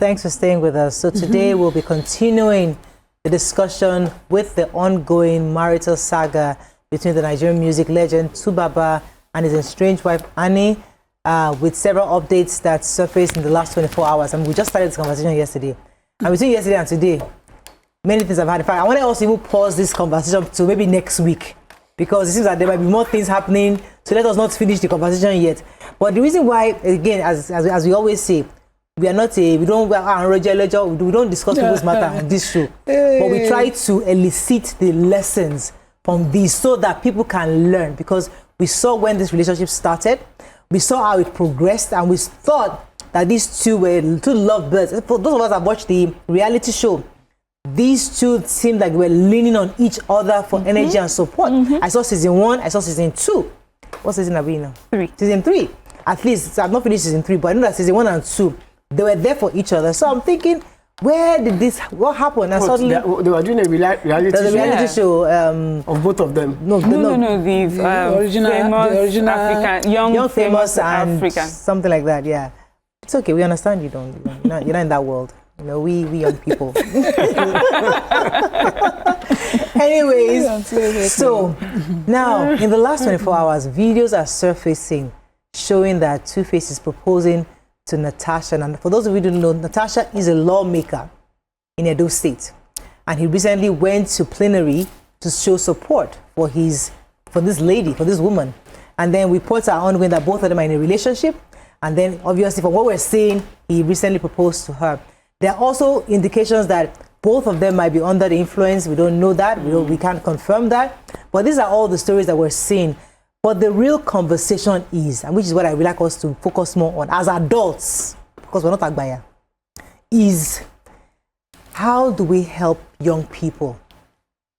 Thanks for staying with us. So today we'll be continuing the discussion with the ongoing marital saga between the Nigerian music legend Tubaba and his estranged wife Annie, with several updates that surfaced in the last 24 hours. And we just started this conversation yesterday. And between yesterday and today, many things have had. In fact, I want to also even pause this conversation to maybe next week, because it seems that there might be more things happening. So let us not finish the conversation yet. But the reason why, again, as we always say, we don't discuss people's matter on this show. But we try to elicit the lessons from these so that people can learn, because we saw when this relationship started, we saw how it progressed, and we thought that these two were two lovebirds. For those of us that watched the reality show, these two seemed like we were leaning on each other for energy and support. I saw season 1, I saw season 2. What season are we now? 3. Season 3. At least, I've not finished season 3, but I know that season 1 and 2, they were there for each other. So I'm thinking, what happened? And suddenly they were doing a reality show of both of them. The original African, young famous African, something like that. Yeah, it's okay. We understand you don't. You're not in that world. You know, we young people. Anyways, so now in the last 24 hours, videos are surfacing showing that Two-Face is proposing to Natasha. And for those of you who don't know, Natasha is a lawmaker in Edo State, and he recently went to plenary to show support for this woman. And then reports are ongoing that both of them are in a relationship. And then obviously from what we're seeing, he recently proposed to her. There are also indications that both of them might be under the influence. We don't know that. We can't confirm that. But these are all the stories that we're seeing. But the real conversation is, and which is what I would like us to focus more on as adults, because we're not Agbaya, is how do we help young people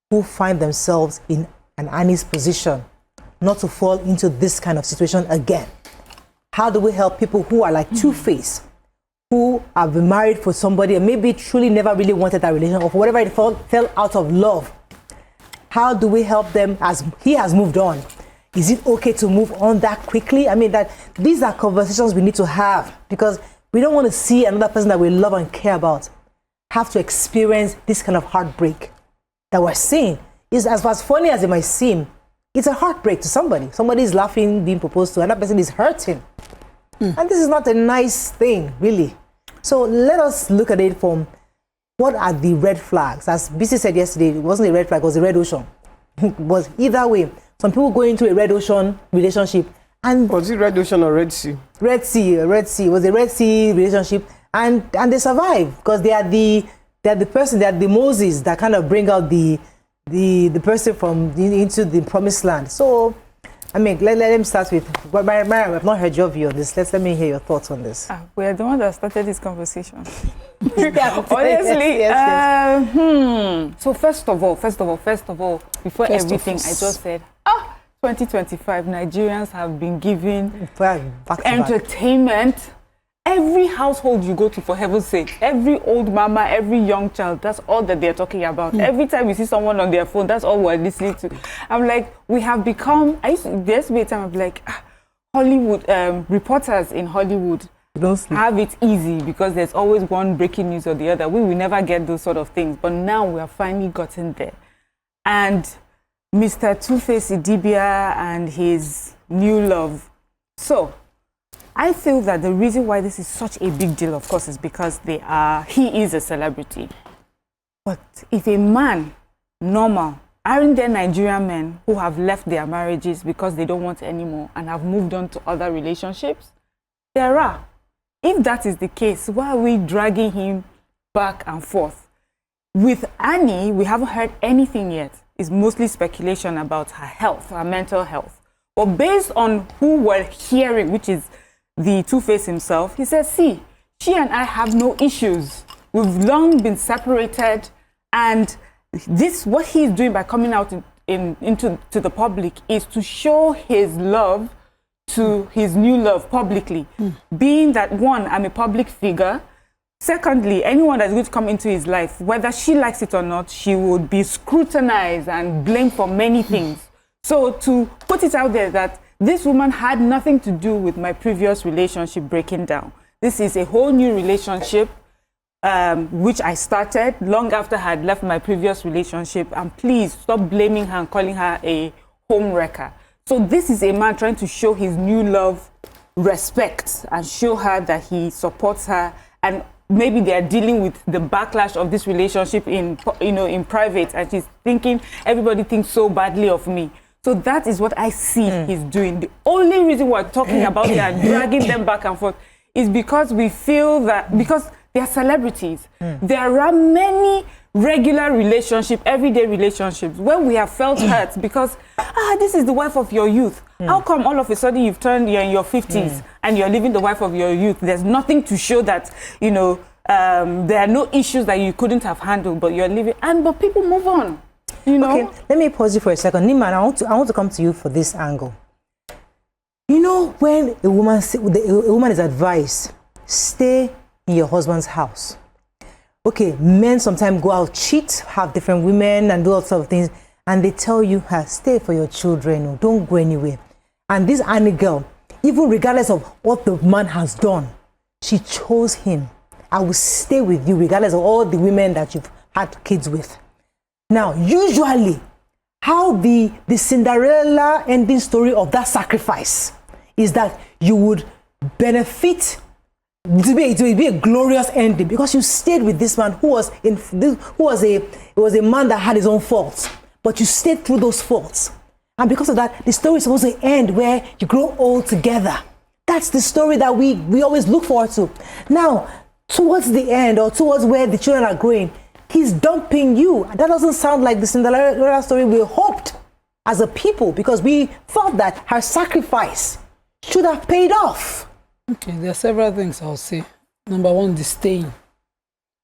who find themselves in an Annie's position not to fall into this kind of situation again? How do we help people who are like Two-Face, who have been married for somebody and maybe truly never really wanted that relationship, or for whatever it fell out of love? How do we help them as he has moved on? Is it okay to move on that quickly? I mean, that these are conversations we need to have, because we don't want to see another person that we love and care about have to experience this kind of heartbreak that we're seeing. Is as funny as it might seem, it's a heartbreak to somebody. Somebody is laughing, being proposed to, and that person is hurting. And this is not a nice thing, really. So let us look at it from what are the red flags. As BC said yesterday, it wasn't a red flag, it was a red ocean. But either way, some people go into a red ocean relationship, and was it red ocean or Red Sea? Red Sea. It was a Red Sea relationship, and they survive because they are the Moses that kind of bring out the person from into the promised land. So, I mean, let me start with Mariam. I've not heard your view on this. Let me hear your thoughts on this. We are the one that started this conversation. Honestly, yes. So first of all, before everything, I just said, 2025, Nigerians have been given entertainment. Every household you go to, for heaven's sake, every old mama, every young child, that's all that they're talking about. Every time you see someone on their phone, that's all we're listening to. I'm like, we have become, there's be a time I'm like, Hollywood, reporters in Hollywood have it easy because there's always one breaking news or the other. We will never get those sort of things. But now we have finally gotten there. And Mr. Two-Face Idibia and his new love. So, I feel that the reason why this is such a big deal, of course, is because he is a celebrity. But if a man, normal, aren't there Nigerian men who have left their marriages because they don't want anymore and have moved on to other relationships? There are. If that is the case, why are we dragging him back and forth? With Annie, we haven't heard anything yet. It's mostly speculation about her health, her mental health. But based on who we're hearing, which is the Two-Face himself, he says, see, she and I have no issues. We've long been separated, and what he's doing by coming out into the public is to show his love to his new love publicly. Being that, one, I'm a public figure. Secondly, anyone that's going to come into his life, whether she likes it or not, she would be scrutinized and blamed for many things. So to put it out there that this woman had nothing to do with my previous relationship breaking down. This is a whole new relationship. which I started long after I had left my previous relationship. And please stop blaming her and calling her a home wrecker. So this is a man trying to show his new love respect and show her that he supports her, and maybe they are dealing with the backlash of this relationship in private, and she's thinking everybody thinks so badly of me. So that is what I see he's doing. The only reason we're talking about it and dragging them back and forth is because we feel that because they are celebrities. There are many regular relationships, everyday relationships, where we have felt hurt because, this is the wife of your youth. How come all of a sudden you're in your 50s and you're living the wife of your youth? There's nothing to show that, there are no issues that you couldn't have handled, but you're living, but people move on, Okay, let me pause you for a second. Nima, I want to come to you for this angle. When a woman is advised, stay in your husband's house. Okay, men sometimes go out, cheat, have different women and do all sorts of things, and they tell you, stay for your children, don't go anywhere. And this Annie girl, even regardless of what the man has done, she chose him. I will stay with you regardless of all the women that you've had kids with. Now, usually, how the Cinderella ending story of that sacrifice is that you would benefit. It will be a glorious ending because you stayed with this man who was a man that had his own faults, but you stayed through those faults, and because of that, the story is supposed to end where you grow old together. That's the story that we always look forward to. Now, towards the end or towards where the children are growing, he's dumping you. That doesn't sound like the Cinderella story we hoped as a people, because we thought that her sacrifice should have paid off. Okay, there are several things I'll say. Number one, the staying.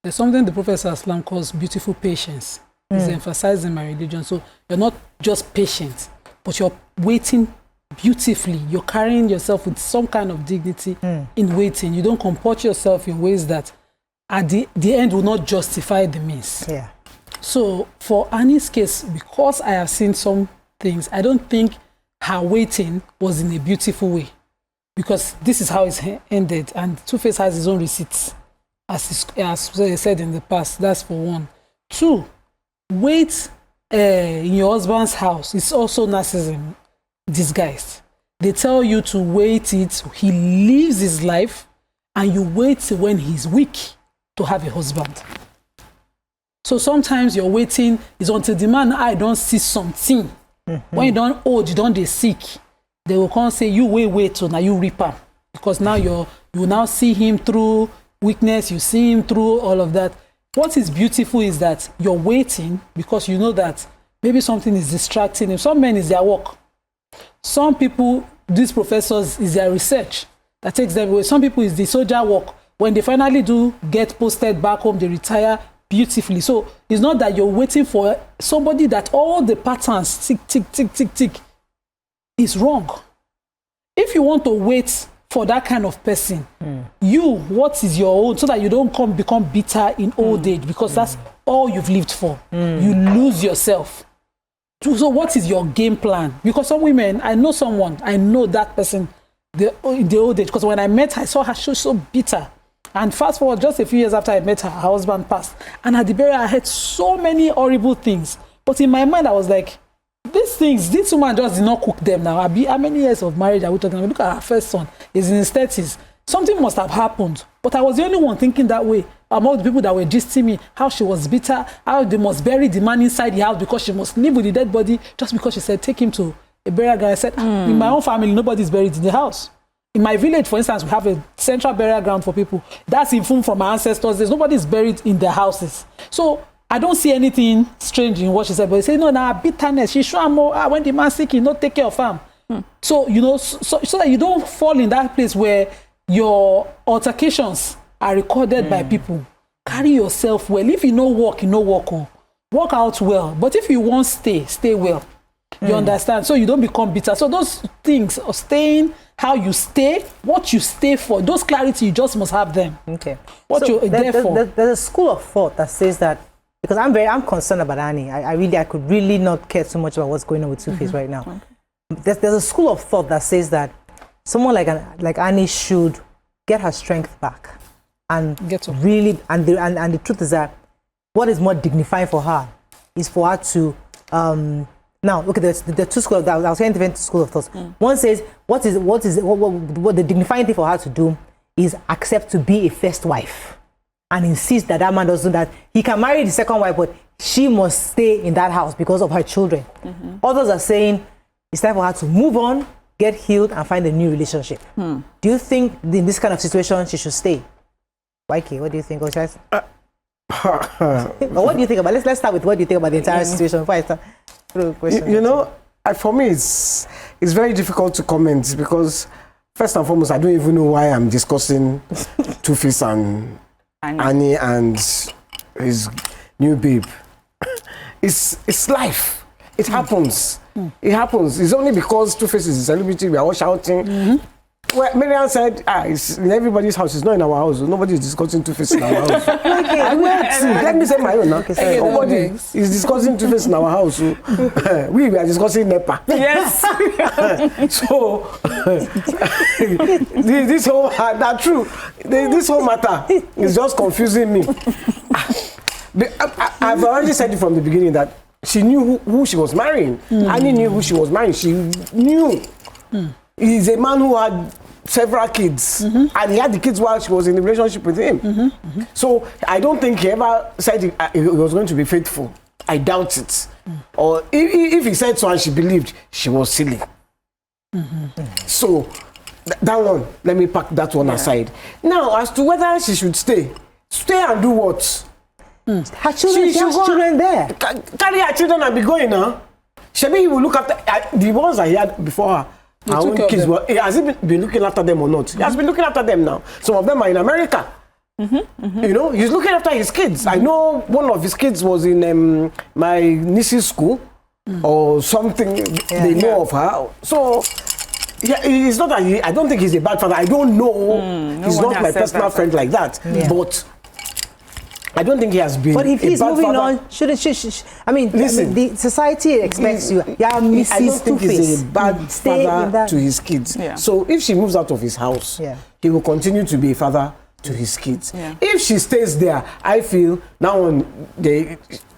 There's something the Prophet Islam calls beautiful patience. It's emphasized in my religion. So you're not just patient, but you're waiting beautifully. You're carrying yourself with some kind of dignity in waiting. You don't comport yourself in ways that at the end will not justify the means. Yeah. So for Annie's case, because I have seen some things, I don't think her waiting was in a beautiful way. Because this is how it's ended, and Two-Face has his own receipts, as he said in the past. That's for one. Two, wait in your husband's house is also narcissism disguised. They tell you to wait it. He lives his life, and you wait when he's weak to have a husband. So sometimes your waiting is until the man don't see something. When you don't old, you don't they sick. They will come and say, you wait, so now you reap him. Because now you now see him through weakness, you see him through all of that. What is beautiful is that you're waiting because you know that maybe something is distracting him. Some men is their work. Some people, these professors, is their research that takes them away. Some people is the soldier work. When they finally do get posted back home, they retire beautifully. So it's not that you're waiting for somebody that all the patterns tick, tick, tick, tick, tick. Is wrong. If you want to wait for that kind of person, what is your own, so that you don't become bitter in old age, because that's all you've lived for. You lose yourself. So what is your game plan? Because some women, I know that person in the old age, because when I met her, I saw her so bitter. And fast forward, just a few years after I met her, her husband passed. And at the burial, I heard so many horrible things. But in my mind, I was like, this woman just did not cook them now. How many years of marriage are we talking about? Look at her first son. He's in his 30s. Something must have happened. But I was the only one thinking that way. Among the people that were gisting me, how she was bitter, how they must bury the man inside the house because she must live with the dead body, just because she said, take him to a burial ground. I said, in my own family, nobody's buried in the house. In my village, for instance, we have a central burial ground for people. That's informed from our ancestors. There's nobody's buried in their houses. So I don't see anything strange in what she said, but he said, no, now bitterness. She sure more when the man sick, he not take care of him. So, so that you don't fall in that place where your altercations are recorded by people. Carry yourself well. If you know walk, walk out well. But if you want stay well. You understand? So you don't become bitter. So those things of staying, how you stay, what you stay for, those clarity, you just must have them. Okay. What you're there for. There's a school of thought that says that, because I'm concerned about Annie. I could really not care so much about what's going on with Two-Face right now. Okay. There's a school of thought that says that someone like Annie should get her strength back. and Get up. really, and the truth is that what is more dignifying for her is for her to now look at the two schools. I was saying different school of thoughts. One says what the dignifying thing for her to do is accept to be a first wife and insist that man doesn't, that he can marry the second wife, but she must stay in that house because of her children. Others are saying it's time for her to move on, get healed, and find a new relationship. Do you think in this kind of situation she should stay? Waiki, what do you think? Or what do you think about? Let's start with what do you think about the entire situation before I start through the question. You know, for me, it's very difficult to comment because first and foremost, I don't even know why I'm discussing Two-Face and Annie and his new babe. It's life. It happens. It happens. It's only because Two-Face is a celebrity we are all shouting. Well, Marian said, it's in everybody's house. It's not in our house. Nobody is discussing Two-Face in our house. Let me say my own now. Nobody is discussing Two-Face in our house. We are discussing NEPA. Yes. So, this whole that's true. This whole matter is just confusing me. I've already said it from the beginning that she knew who she was marrying. Annie knew who she was marrying. She knew. He's a man who had several kids, and he had the kids while she was in a relationship with him. So I don't think he ever said he was going to be faithful. I doubt it. Or if he said so and she believed, she was silly. So that one, let me pack that one aside. Now, as to whether she should stay and do what? Her children, she has children there. Carry her children and be going now. Shebi, he will look after the ones I had before her. Her own kids, has he been looking after them or not? He has been looking after them now. Some of them are in America. You know, he's looking after his kids. I know one of his kids was in my niece's school or something. They know of her. So, it's not that I don't think he's a bad father. I don't know. He's not my personal friend like that. But I don't think he has been. But if he's moving father. on, should I mean, listen, the society expects you. Yeah, Mrs. I don't think he's a bad Stay father to his kids. So if she moves out of his house, he will continue to be a father to his kids. If she stays there, I feel now on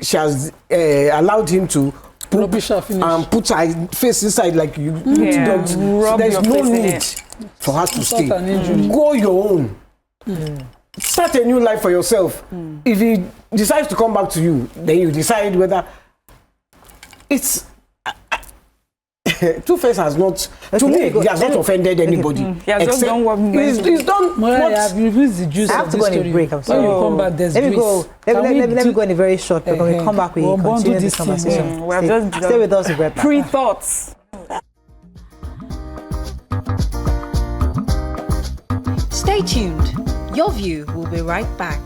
she has allowed him to put her face inside like you put dogs. So there's no need for her to stay. Go your own. Start a new life for yourself. If he decides to come back to you, then you decide whether it's Two-Face has not, to me, he has not offended anybody. He has just done what he's done. I have the juice. I have to go on a break. I'm sorry. When you come back, there's let me go on a very short break. When we come back, we continue this conversation. Stay with us. Pre-thoughts. Stay tuned. Your View will be right back.